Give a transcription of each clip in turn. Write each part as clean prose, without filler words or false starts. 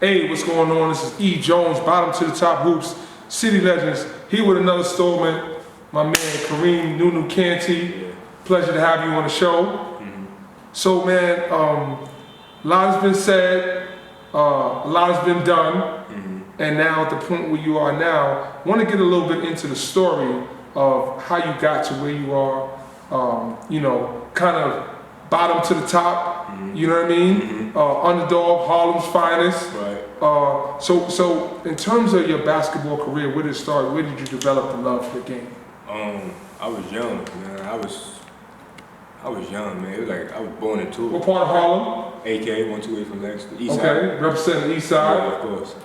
Hey, what's going on? This is E. Jones, bottom to the top hoops, City Legends. Here with another installment, my man Kareem Nunu Canty. Pleasure to have you on the show. So man, a lot has been said, a lot has been done, and now at the point where you are now, I want to get a little bit into the story of how you got to where you are, you know, kind of bottom to the top, you know what I mean? Underdog, Harlem's finest. Right. So in terms of your basketball career, where did it start? Where did you develop the love for the game? I was young, man. I was young, man. It was like I was born into it. What part of Harlem? AK 128 from Lexington, Eastside. Okay, representing the Eastside. Yeah, of course.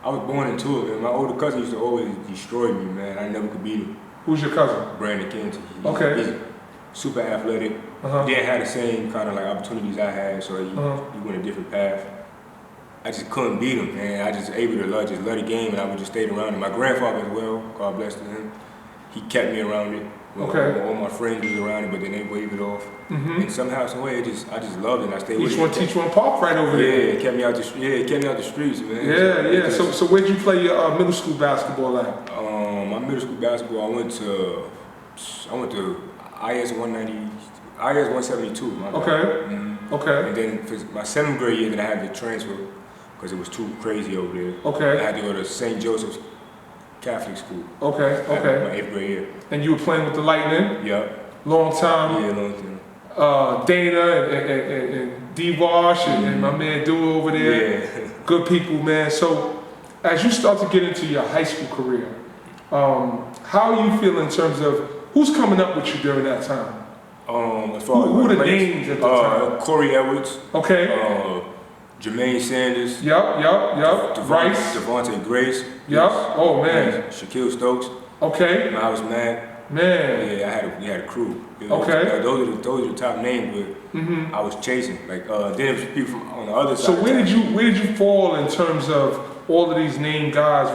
I was born into it, man. My older cousin used to always destroy me, man. I never could beat him. Who's your cousin? Bridget Academy. Okay. He's super athletic. He didn't have the same kind of like opportunities I had, so he went a different path. I just couldn't beat him, man. I just able to love the game, and I would just stay around him. My grandfather as well, God bless to him, he kept me around it. Okay. All my friends was around it, but then they waved it off. And somehow, some way, I just loved it. And I stayed with it. Teach one Park right over there. Yeah, it kept me out the streets, man. Yeah. So where'd you play your middle school basketball at? My middle school basketball, I went to IS 172. Okay. Okay. And then for my 7th grade year, then I had to transfer because it was too crazy over there. Okay. I had to go to St. Joseph's Catholic School. Okay. My 8th grade year. And you were playing with the Lightning? Yep. Long time? Yeah, long time. Dana and D-Wash and my man Duo over there. Yeah. Good people, man. So as you start to get into your high school career, how you feel in terms of who's coming up with you during that time? As far who are the names at the time? Corey Edwards. Okay. Jermaine Sanders. Yep. Rice. Devontae Grace. Yep. Oh man. Shaquille Stokes. Okay. Miles Mack. Man. Yeah, we had a crew. Okay. Those are the top names, but I was chasing. Like then it was people from on the other side. So where did you fall in terms of all of these named guys?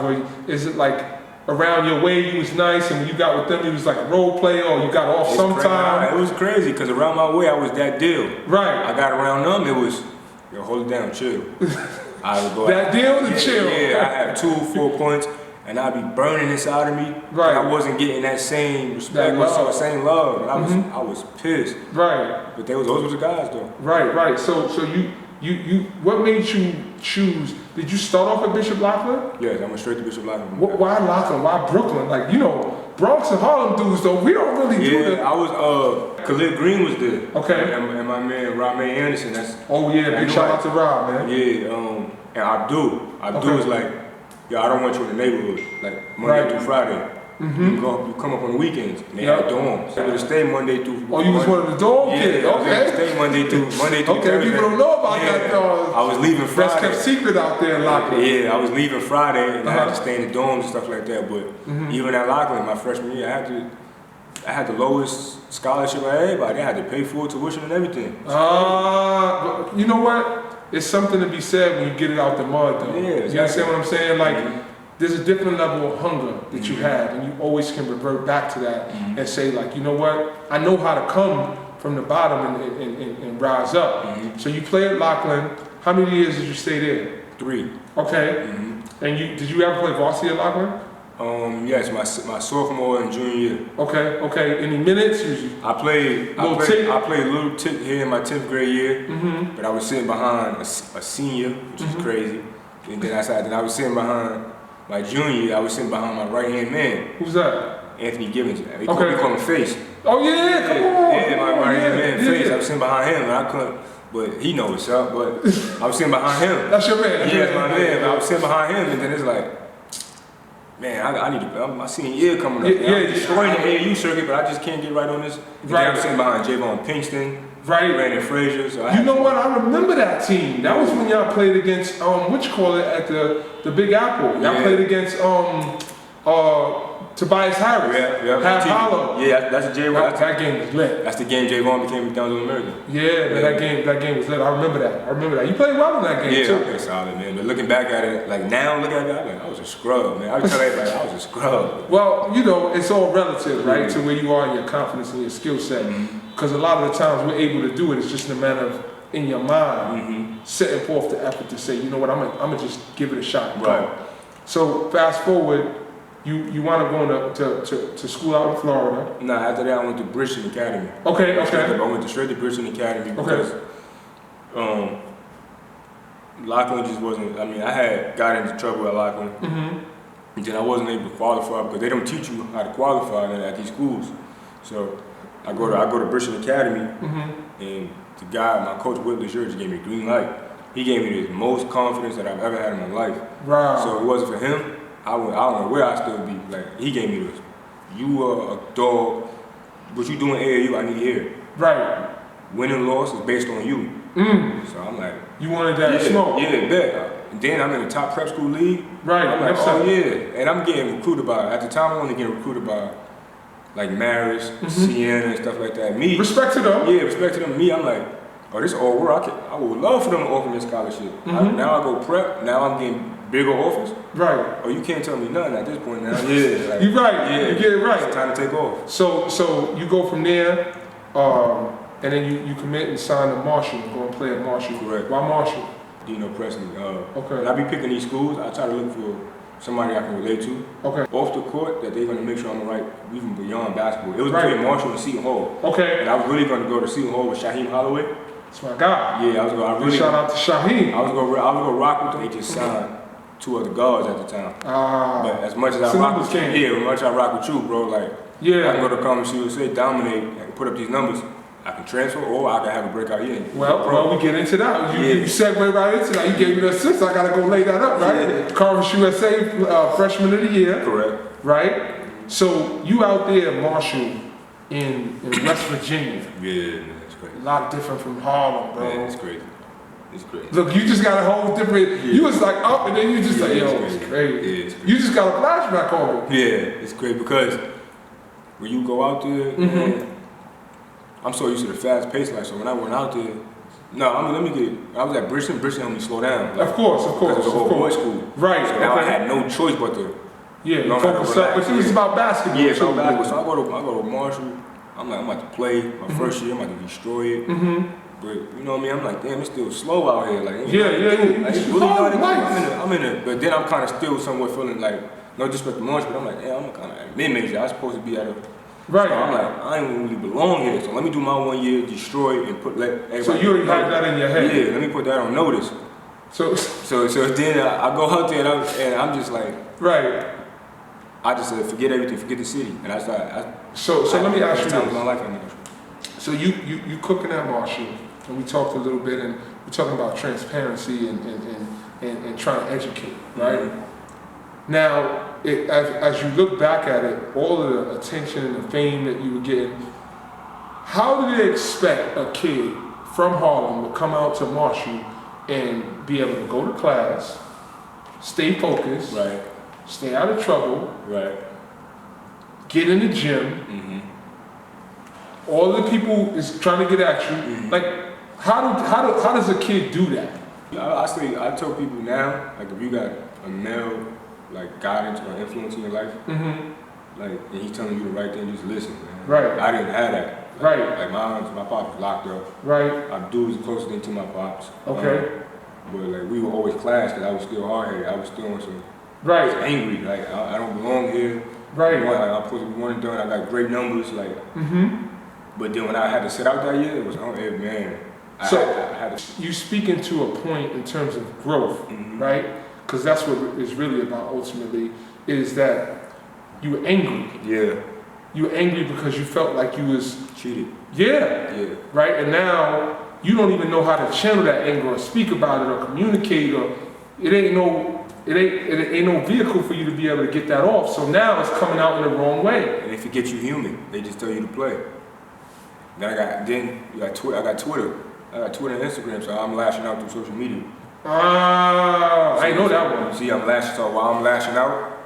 Is it like around your way you was nice, and when you got with them you was like a role player, or you got off sometime? It was crazy because around my way I was that deal. Right. I got around them, it was, yo, hold it down, chill. I would go that deal to chill. Yeah, I had 2 4 points, and I'd be burning inside of me. Right. I wasn't getting that same respect, same love. And I was pissed. Right. But those were the guys though. Right. So you what made you choose? Did you start off at Bishop Lockland? Yes, I went straight to Bishop Lockland. Why Lockland? Why Brooklyn? Like, you know, Bronx and Harlem dudes though, we don't really do that. I was Khalid Green was there. Okay. And my man Rob Anderson. Big shout out to Rob, man. Yeah, and Abdul was like, yo, I don't want you in the neighborhood, like Monday through Friday. You come up on the weekends, and they had dorms. I would stay Monday through. Oh, you was one of the dorm kids? Okay. Stay Monday through Okay, Thursday. people don't know about that though. I was leaving Friday. That's kept secret out there in Lockland. Yeah, I was leaving Friday, and I had to stay in the dorms and stuff like that. But even at Lockland, my freshman year, I had the lowest scholarship of everybody. I had to pay full tuition and everything. But you know what? It's something to be said when you get it out the mud, though. Yeah, You understand what I'm saying? Like, there's a different level of hunger that you have, and you always can revert back to that and say, like, you know what? I know how to come from the bottom and rise up. So you play at Lockland. How many years did you stay there? 3. Okay. And did you ever play varsity at Lockland? Yes, my sophomore and junior year. Okay. Any minutes? I played a little tick here in my 10th grade year, but I was sitting behind a senior, which is crazy. And then I was sitting behind my junior year. I was sitting behind my right-hand man. Who's that? Anthony Gibbons. We call him Face. Oh yeah, come on. Yeah, my right-hand man, Face. I was sitting behind him, and I couldn't. But he knows what's up. But I was sitting behind him. That's your man. Yeah, that's my man. But I was sitting behind him, and then it's like, man, I need to. My senior year coming up. I'm destroying the AAU circuit, but I just can't get right on this. Right. I was sitting behind Javon Pinkston. Right. Brandon Frazier. So you know what? I remember that team. That was when y'all played against at the Big Apple. Y'all played against Tobias Harris. Half Hollow. Yeah, that's a Javon. That game was lit. That's the game Javon became McDonald's American. Yeah, man, that game was lit. I remember that. You played well in that game too. Yeah, I played solid, man. But looking back at it, like now, look at it, I was a scrub, man. I would tell everybody I was a scrub. Well, you know, it's all relative, right, to where you are in your confidence and your skill set. Because a lot of the times we're able to do it. It's just a matter of in your mind setting forth the effort to say, you know what, I'm gonna just give it a shot. Right. So fast forward, you want to go to school out in Florida. No, after that I went to Bridget Academy. Okay. I went straight to Bridget Academy because Lockland just wasn't, I mean, I had got into trouble at Lockland. And then I wasn't able to qualify because they don't teach you how to qualify at these schools. So I go to Bridget Academy, and the guy, my coach Whitley just gave me a green light. He gave me the most confidence that I've ever had in my life. Wow. So if it wasn't for him, I don't know where I'd still be. Like, he gave me this. You are a dog. What you doing AAU, I need to hear. Right. Win and loss is based on you. So I'm like, you wanted that smoke. Yeah, bet. And then I'm in the top prep school league. Right. I'm like, oh yeah. And I'm getting recruited by, at the time I was only getting recruited by like Maris, Sienna, and stuff like that. Me. Respect to them. Yeah, respect to them. Me, I'm like, oh, this all work. I would love for them to offer me a scholarship. Now I go prep. Now I'm getting bigger offers. Right. Oh, you can't tell me nothing at this point now. Yeah. Like, you're right. Yeah. You get it right. It's time to take off. So you go from there, and then you commit and sign to Marshall, go and play at Marshall. Correct. Why Marshall? Dino Presley. Okay. When I be picking these schools, I try to look for somebody I can relate to. Okay. Off the court, that they're going to make sure I'm right, even beyond basketball. It was between Marshall and Seton Hall. Okay. And I was really going to go to Seton Hall with Shaheem Holloway. That's my guy. Yeah, Shout out to Shaheem. I was going to rock with them. They just signed 2 other guards at the time. But as much as I rock with you, as much as I rock with you, bro, like, I can go to Conference USA, dominate, and put up these numbers. I can transfer, or I can have a breakout year. Well, we get into that. You segue right into that. You gave me the assist. I gotta go lay that up, right? Conference USA freshman of the year. Correct. Right. So you out there at Marshall in West Virginia. Yeah, that's crazy. A lot different from Harlem, bro. Yeah, it's crazy. It's crazy. Look, you just got a whole different. You was like up, and then you just like, yo, it's crazy. Yeah, it's crazy. You just got a flashback on it. Yeah, it's great because when you go out there, man, I'm so used to the fast paced life. So when I went out there, I was at Bridgeton. Bridgeton helped me slow down. Like, of course. Because it was a whole boys school. Right. So now I had no choice but to. Focus up. But it was about basketball. Yeah, it's about basketball. So I go to Marshall. I'm about to play my first year. I'm about to destroy it. But you know what I mean? I'm like, damn, it's still slow out here. Like, Like, it's really I'm in it. But then I'm kind of still somewhat feeling like, no disrespect to Marshall, but I'm like, damn, I'm kind of at mid-major. I was supposed to be at a. Right. So I'm like, I ain't really belong here. So let me do my 1 year, destroy, and let everybody. So you already had that in your head. Yeah, let me put that on notice. So then I go out there and I'm just like. Right. I just said, forget everything, forget the city, and I started. So let me ask you this. My life in Marshall. So you cooking at Marshall, and we talked a little bit, and we're talking about transparency and trying to educate, right? Now, as you look back at it, all of the attention and the fame that you were getting, how do they expect a kid from Harlem to come out to Marshall and be able to go to class, stay focused, right, stay out of trouble, right, get in the gym, all the people is trying to get at you. Like, how does a kid do that? I tell people now, like, if you got a male like guidance or influence in your life, like, and he's telling you the right thing, just listen, man. Right. I didn't have that. Like my pops was locked up. Right. Abdul was the closest thing to my pops. Okay. But like, we were always class because I was still hard-headed. I was still on some. Right. I was angry. Like, I don't belong here. Right. I'm supposed to be one and done. I got great numbers. Like. But then when I had to sit out that year, it was man. I had to. You speaking to a point in terms of growth, right? Because that's what it's really about ultimately, is that you were angry. Yeah. You were angry because you felt like you was cheated. Yeah. Yeah. Right? And now you don't even know how to channel that anger or speak about it or communicate, or it ain't no vehicle for you to be able to get that off. So now it's coming out in the wrong way. And they forget you human. They just tell you to play. Then I got Twitter. I got Twitter and Instagram, so I'm lashing out through social media. I know that one. See, I'm lashing. So while I'm lashing out,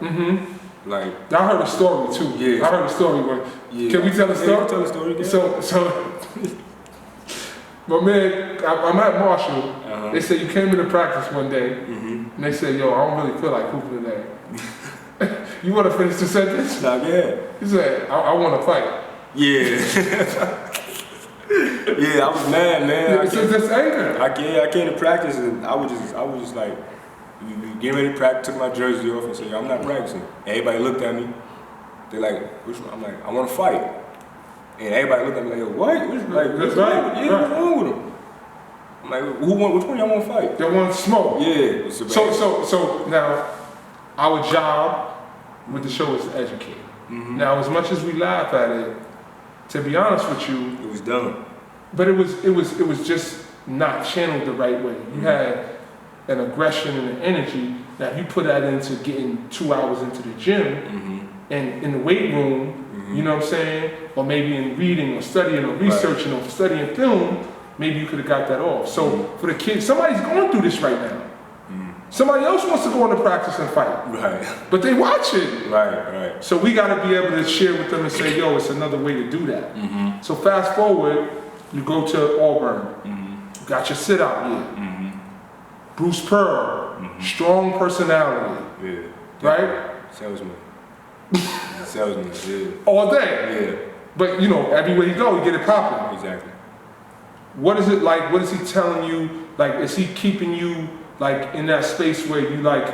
like, I heard a story too. Yeah. I heard a story. Can we tell a story? Yeah, tell a story again. So, my man, I'm at Marshall. They said you came into practice one day, and they said, "Yo, I don't really feel like hooping today." You want to finish the sentence? Nah, yeah. He said, "I want to fight." Yeah. Yeah, I was mad, man. It's just anger. I came to practice and I was just like, we getting ready to practice, took my jersey off and said, yo, I'm not practicing. Everybody looked at me. They're like, which one? I'm like, I want to fight. And everybody looked at me like, yo, what? What's wrong with him? I'm like, which one y'all want to fight? They want to smoke. Yeah. So now, our job with the show is to educate. Now, as much as we laugh at it, to be honest with you, it was dumb. But it was just not channeled the right way. You had an aggression and an energy that you put that into getting 2 hours into the gym and in the weight room, you know what I'm saying? Or maybe in reading or studying or researching or studying film, maybe you could have got that off. So for the kids, somebody's going through this right now. Somebody else wants to go into practice and fight. Right. But they watch it. Right. So we got to be able to share with them and say, yo, it's another way to do that. So fast forward, you go to Auburn. You got your sit out here. Bruce Pearl, strong personality. Yeah. Right? Salesman, yeah. All day. Yeah. But you know, everywhere you go, you get it popping. Exactly. What is it like? What is he telling you? Like, is he keeping you like in that space where you like,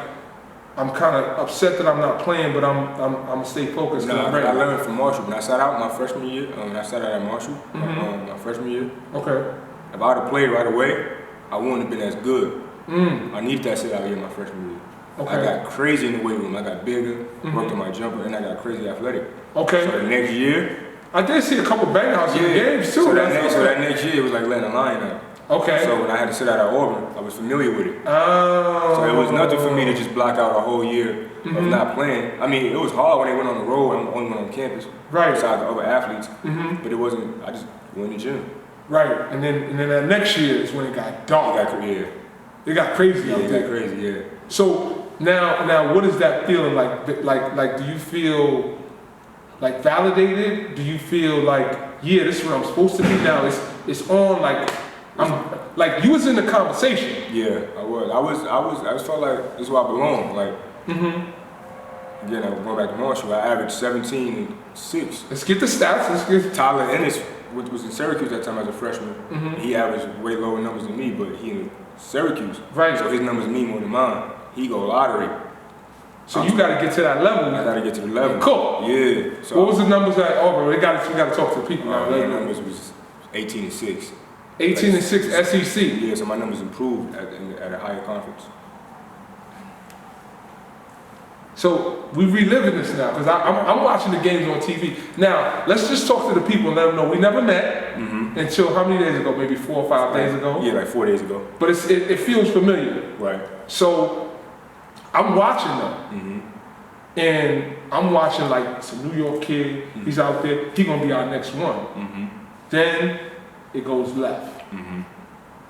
I'm kind of upset that I'm not playing, but I'm gonna stay focused. No, I learned from Marshall. When I sat out my freshman year, I sat out at Marshall my freshman year. Okay. If I'd have played right away, I wouldn't have been as good. I needed that sit out year my freshman year. Okay. I got crazy in the weight room. I got bigger, worked on my jumper, and I got crazy athletic. Okay. So the next year, I did see a couple bangouts in the games too. So that next year, it was like letting a line out. Okay. So when I had to sit out at Auburn, I was familiar with it. Oh. So it was nothing for me to just block out a whole year of not playing. I mean, it was hard when they went on the road and only went on campus. Right. Besides the other athletes. But it wasn't, I just went in the gym. Right. And then that next year is when it got dark. It got crazy out there. It got crazy, yeah. So now what is that feeling like? Like do you feel like validated? Do you feel like, yeah, this is where I'm supposed to be now? It's on, like I'm like, you was in the conversation. Yeah, I was. I just felt like this is where I belong. Like, again, I'm going back to Marshall. I averaged 17 and 6. Let's get the stats. Let's get Tyler Ennis, which was in Syracuse at that time as a freshman. He averaged way lower numbers than me, but he in Syracuse. Right. So his numbers mean more than mine. He go lottery. So you got to get to that level. I got to get to the level. Cool. Yeah. So what was the numbers at Auburn? We got to talk to the people. My numbers was 18 and 6. 18 and 6 SEC. Yeah, so my numbers improved at a higher conference. So we reliving this now because I'm watching the games on TV. Now let's just talk to the people and let them know we never met until how many days ago? Maybe 4 or 5 days ago. Yeah, like 4 days ago. But it feels familiar. Right. So I'm watching them, and I'm watching like it's a New York kid. He's out there. He's gonna be our next one. Then it goes left.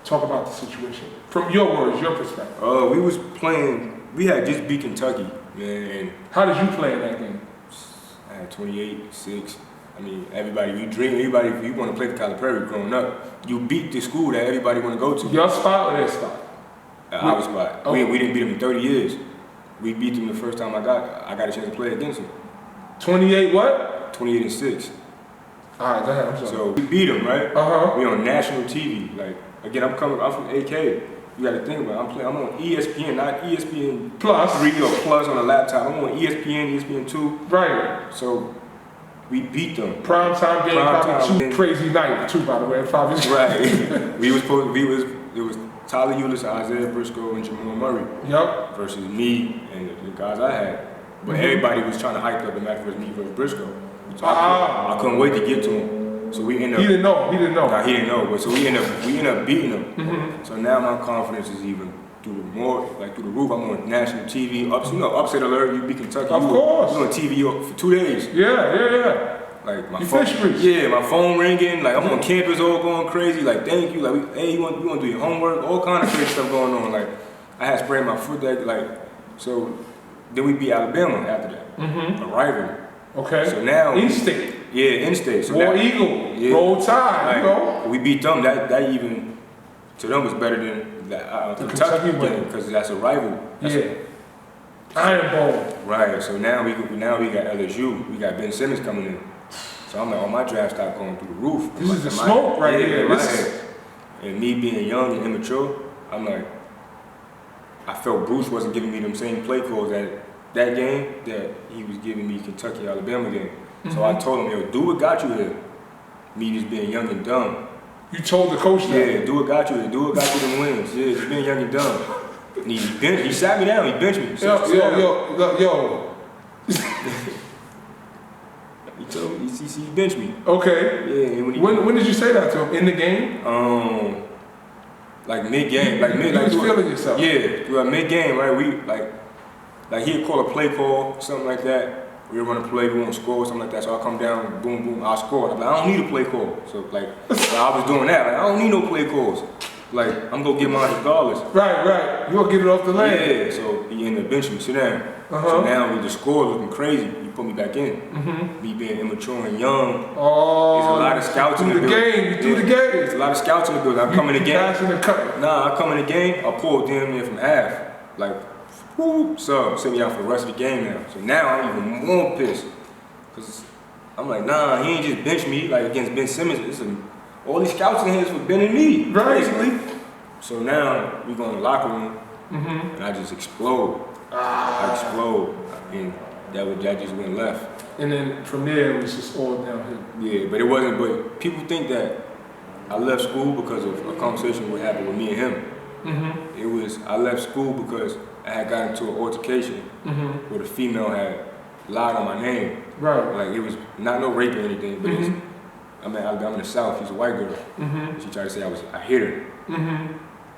Talk about the situation from your words, your perspective. We was playing. We had just beat Kentucky, man. How did you play in that game? I had 28-6. I mean, everybody, we dream. Everybody, if you want to play for Calipari growing up, you beat the school that everybody want to go to. Your spot or their spot? Our spot. Oh. We didn't beat them in 30 years. We beat them the first time I got a chance to play against them. 28 what? 28 and 6. All right, go ahead. I'm sorry. So we beat them, right? We on national TV. Like again, I'm from AK. You got to think about it. I'm on ESPN, not ESPN Plus 3 or Plus on a laptop. I'm on ESPN, ESPN 2. Right. So we beat them. Prime time game, probably 2 crazy night too. By the way, probably. Right. It was Tyler Eulis, Isaiah Briscoe, and Jamal Murray. Yep. Versus me and the guys I had. But everybody was trying to hype up the match versus me versus Briscoe. So I couldn't wait to get to him. So we ended up. He didn't know. Nah, he didn't know. But so we ended up beating him. So now my confidence is even through the roof. I'm on national TV. Upset alert. You beat Kentucky. Of course. You on TV for 2 days. Yeah. Like my phone. Yeah, my phone ringing. Like I'm on campus, all going crazy. Like thank you. Like hey, you want to do your homework? All kind of crazy stuff going on. Like I had sprained my foot. So then we beat Alabama after that. A rival. Okay. So now in-state. Yeah, in-state. So War Eagle. Roll Tide. Like, we beat them. That even to them was better than the Kentucky game because that's a rival. Iron Bowl. Right. So now we got LSU. We got Ben Simmons coming in. So I'm like, oh, my draft stock going through the roof. This is the smoke right here. In my head. And me being young and immature, I'm like, I felt Bruce wasn't giving me them same play calls that game that he was giving me Kentucky, Alabama game. So I told him, yo, do what got you here. Me just being young and dumb. You told the coach that? Yeah, do what got you here. Do what got you them wins. Yeah, just being young and dumb. And he sat me down, he benched me. Yo. He told me, he benched me. Okay. Yeah. When did you say that to him? In the game? Like mid-game. You was feeling yourself? Yeah, mid-game, right? We, like he'd call a play call, something like that. We were running a play, we want to score, something like that. So I come down, boom, boom, I score. I'm like, I don't need a play call. So like I was doing that. Like, I don't need no play calls. Like, I'm gonna get mine regardless. Right. You gonna get it off the lane. Yeah, so he ended up benching me. Sit down. So now with the score looking crazy, he put me back in. Me being immature and young. There's a lot of scouts in the building. You threw the game. There's a lot of scouts in the building. I come in the game. I come in the game, I pulled damn near from half. Like, whoo, sent me out for the rest of the game now. So now I'm even more pissed. Cause I'm like, nah, he ain't just bench me like against Ben Simmons. All these scouts in here is for Ben and me, basically. So now we go in the locker room, and I just explode. I explode, and that just went left. And then from there, it was just all downhill. Yeah, but it wasn't. But people think that I left school because of a conversation that happened with me and him. It was, I left school because I had gotten into an altercation where the female had lied on my name. Right. Like, it was not no rape or anything, but I'm in the South, she's a white girl. She tried to say I hit her.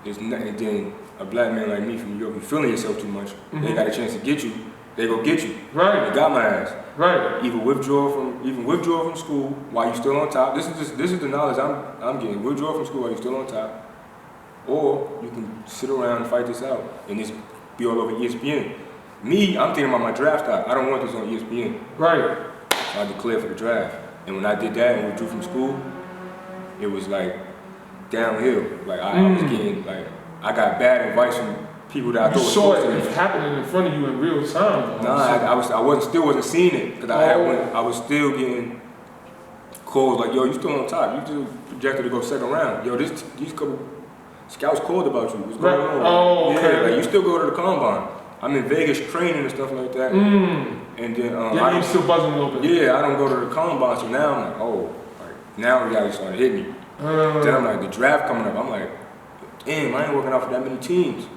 There's nothing, and then a black man like me from New York, you feeling yourself too much, they got a chance to get you, they go get you. Right. They got my ass. Right. Even withdraw from school while you're still on top. This is the knowledge I'm getting. Withdraw from school while you're still on top. Or you can sit around and fight this out and just be all over ESPN. Me, I'm thinking about my draft stock. I don't want this on ESPN. Right. So I declared for the draft. And when I did that and withdrew from school, it was like downhill. Like I was getting, like, I got bad advice from people that I thought was supposed to be. You saw it happening in front of you in real time. Nah, I wasn't seeing it because I was still getting calls like, yo, you still on top. You still projected to go second round. Yo, these couple scouts called about you. What's going on? Oh, okay. Yeah, like you still go to the combine. I'm in Vegas training and stuff like that. And then I'm still buzzing a little bit. Yeah, I don't go to the combine, so now I'm like, oh, like now reality started hitting me. Then I'm like, the draft coming up. I'm like, damn, I ain't working out for that many teams.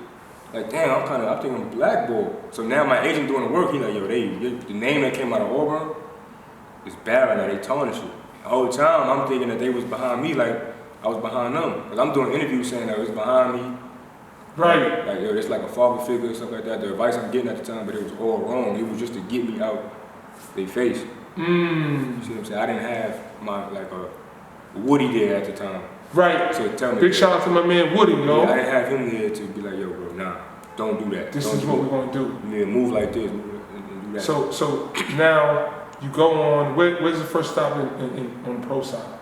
Like, damn, I think I'm blackballed. So now my agent doing the work, he like, yo, the name that came out of Auburn is bad right now. They tarnish it. The whole time I'm thinking that they was behind me, like I was behind them. Because I'm doing interviews saying that it was behind me. Right. Like, yo, it's like a father figure and stuff like that. The advice I'm getting at the time, but it was all wrong. It was just to get me out their face. You see what I'm saying? I didn't have a Woody there at the time. Right. So tell me. Big shout out to my man Woody, yo. Yeah, I didn't have him there to be like, yo, bro, nah, don't do that. This is what we're gonna do. Yeah, move like this, and do that. So now you go on. Where's the first stop on the pro side?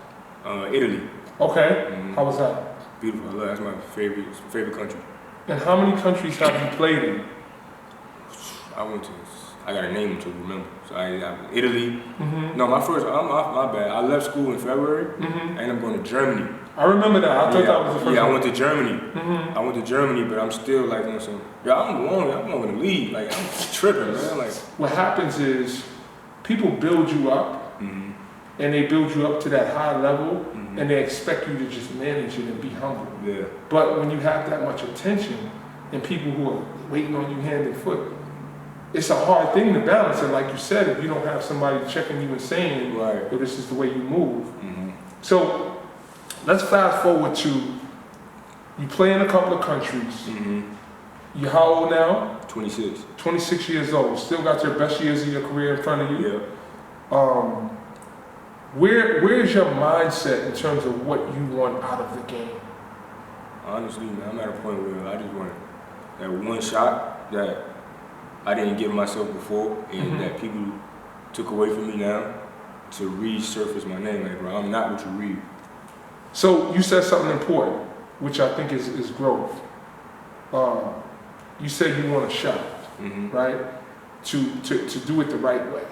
Italy. Okay. How was that? Beautiful. I love. That's my favorite country. And how many countries have you played in? I got to name them to remember. So I Italy. No, my bad. I left school in February, and I'm going to Germany. I remember that. I thought that was the first one. Yeah, I went to Germany. I went to Germany, but I'm still like on some. Yeah, I'm going to leave. Like, I'm tripping, man. Like, what happens is people build you up, and they build you up to that high level, and they expect you to just manage it and be humble. Yeah. But when you have that much attention and people who are waiting on you hand and foot, it's a hard thing to balance. And like you said, if you don't have somebody checking you and saying, right, well, this is the way you move. So let's fast forward to you play in a couple of countries. You're how old now? 26. 26 years old. Still got your best years of your career in front of you. Yeah. Where's your mindset in terms of what you want out of the game? Honestly, man, I'm at a point where I just want that one shot that I didn't give myself before, and that people took away from me now, to resurface my name. Like, bro, I'm not what you read. So you said something important, which I think is growth. You said you want a shot, right? To do it the right way,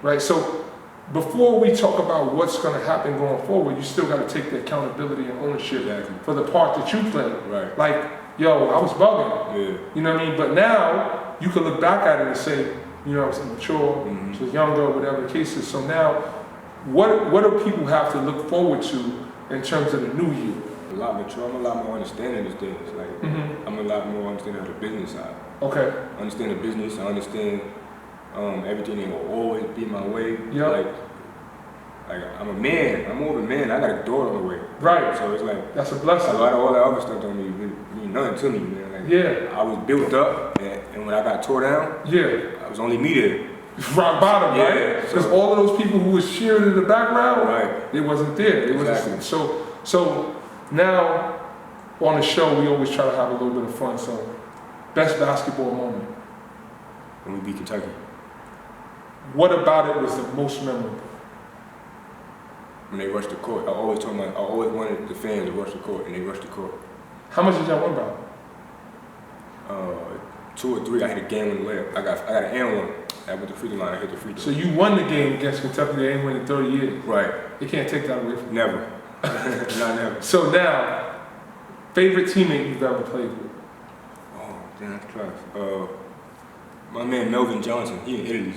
right? So before we talk about what's going to happen going forward, you still got to take the accountability and ownership for the part that you played. Right. Like, yo, I was bugging. Yeah. You know what I mean? But now you can look back at it and say, you know, I was immature, I was younger, whatever the case is. So now, what do people have to look forward to in terms of the new year? A lot mature. I'm a lot more understanding of things. Like I'm a lot more understanding of the business side. Okay. I understand the business. I understand everything ain't gonna always be my way. Yep. Like I'm a man. I'm more of a man. I got a daughter on the way. Right. So it's like that's a blessing. A lot of all that other stuff don't mean nothing to me, man. Like, yeah. I was built up, and when I got tore down, I was only me there. Rock bottom, right? Because all of those people who was cheering in the background, they wasn't there. They wasn't. So now on the show, we always try to have a little bit of fun. So, best basketball moment. When we beat Kentucky. What about it was the most memorable? When they rushed the court. I always wanted the fans to rush the court, and they rushed the court. How much did y'all win by? 2 or 3. I hit a game-winning layup. I got an and one. I went to the free throw line. I hit the free throw. So you won the game against Kentucky. They ain't win in 30 years. Right. They can't take that away from you. Never. Not never. So now, favorite teammate you've ever played with? Oh, damn, that's close. My man Melvin Johnson. He in Italy.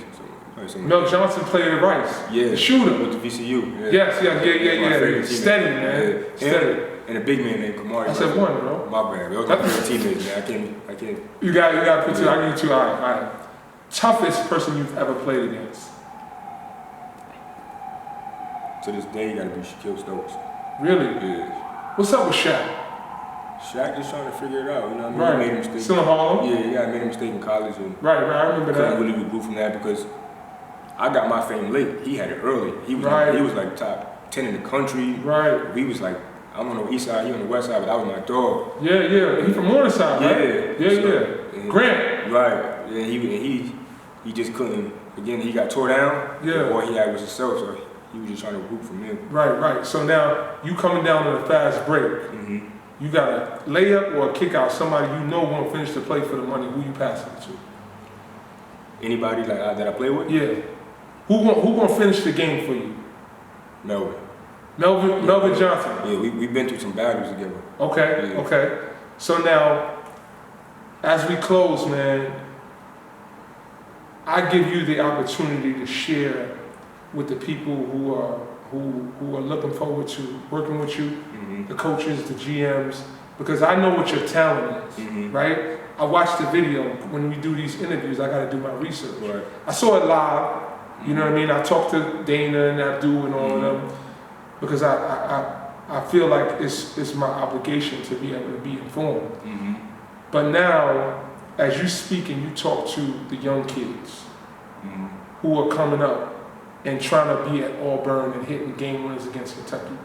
Mel Johnson played at Rice. Yeah. The shooter. With the VCU. Yeah. Yes. Steady, man. Steady. And a big man named Kamari. I said one, bro. My bad. Those are my favorite teammates, man. I can't. You got to put two. I need two. All right. Toughest person you've ever played against? To this day, you got to be Shaquille Stokes. Really? Yeah. What's up with Shaq? Shaq just trying to figure it out. You know what I mean? Right. He made a mistake. Still in Harlem? Yeah. I made a mistake in college. And right. I remember that. Couldn't really regroup from that because I got my fame late. He had it early. He was like top 10 in the country. Right. We was like, I'm on the east side, he on the west side, but that was my dog. Yeah. He from Morningside, right? Yeah. Grant. Right. Yeah. He just couldn't. Again, he got tore down. Yeah. All he had was himself, so he was just trying to root from him. Right. So now you coming down on a fast break. You got a layup or a kick out. Somebody you know won't finish the play for the money. Who you passing it to? Anybody that I play with? Yeah. Who gonna finish the game for you? Melvin Johnson. Yeah, we've been through some battles together. Okay. So now, as we close, man, I give you the opportunity to share with the people who are looking forward to working with you, the coaches, the GMs, because I know what your talent is, right? I watched the video. When we do these interviews, I got to do my research. Right. I saw it live. You know what I mean? I talked to Dana and Abdul and all of them because I feel like it's my obligation to be able to be informed. But now, as you speak and you talk to the young kids who are coming up and trying to be at Auburn and hitting game winners against Kentucky,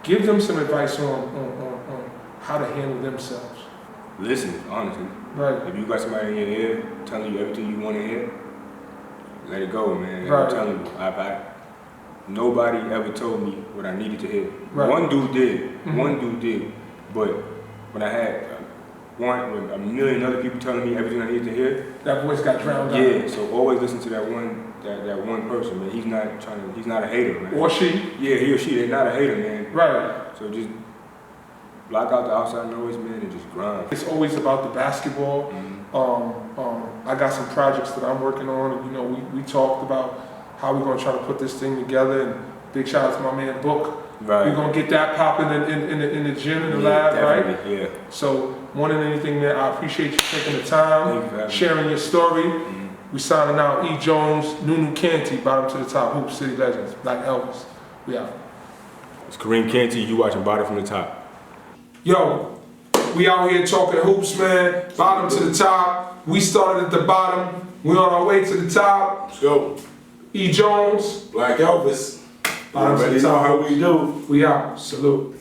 give them some advice on how to handle themselves. Listen, honestly. Right. If you got somebody in your ear telling you everything you want to hear, let it go, man. Right. I'm telling you, nobody ever told me what I needed to hear. Right. One dude did. But when I had with a million other people telling me everything I needed to hear, that voice got drowned out. Yeah, so always listen to that one person, man. He's not a hater, man. Or she. Yeah, he or she, they're not a hater, man. Right. So just block out the outside noise, man, and just grind. It's always about the basketball. I got some projects that I'm working on, and you know, we talked about how we're gonna try to put this thing together. And big shout out to my man Book. Right. We're gonna get that popping in the gym, in the lab, right? Yeah. So more than anything, man, I appreciate you taking the time, sharing your story. We signing out. E. Jones, Nunu Canty, bottom to the top, Hoop City Legends, like Elvis. We out. It's Kareem Canty. You watching Bottom from the Top. Yo, we out here talking hoops, man. Bottom to the top. We started at the bottom. We on our way to the top. Let's go. E. Jones, Black Elvis. bottom to the top. How we do. We out. Salute.